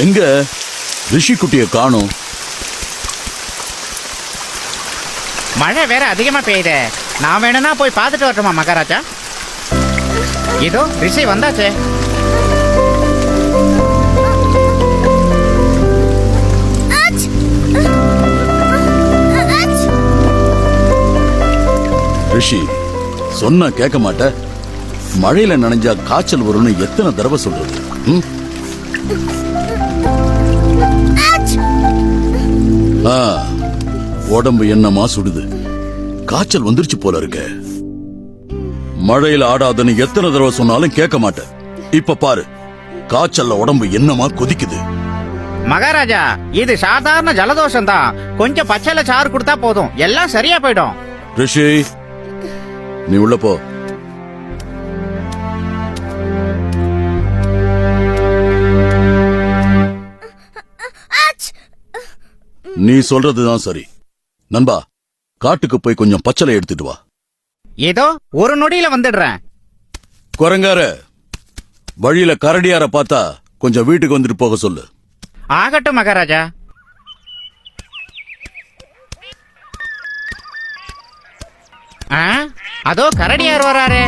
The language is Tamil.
எங்க ரிஷி குட்டிய காணோம்? மழை வேற அதிகமா பெய்யுது. நான் வேணும்னா போய் பார்த்துட்டு வரட்டுமா மகாராஜா? இதோ ரிஷி வந்தாச்சே. ரிஷி சொன்னா கேட்க மாட்ட. மழையில நனைஞ்சா காய்ச்சல் வரும்னு எத்தனை தடவை சொல்றது? உடம்பு என்னமா சுடுது. காய்ச்சல் வந்துருச்சு போல இருக்க. மழையில ஆடாதன்னு எத்தனை தடவை சொன்னாலும் கேட்க மாட்டேன். இப்ப பாரு, காய்ச்சல்ல உடம்பு என்னமா கொதிக்குது. மகாராஜா, இது சாதாரண ஜலதோஷம் தான். கொஞ்சம் பச்சைல சாறு கொடுத்தா போதும், எல்லாம் சரியா போயிடும். ரிஷி, நீ உள்ள போ. நீ சொல்றதுதான் சரி. நண்பா, காட்டுக்கு போய் கொஞ்சம் பச்சளை எடுத்துட்டு வா. ஏதோ ஒரு நொடியில வந்துடுறேன். குரங்கார, வழியில கரடியார பார்த்தா கொஞ்சம் வீட்டுக்கு வந்துட்டு போக சொல்லு. ஆகட்டும் மகாராஜா. அதோ கரடியார் வராரே.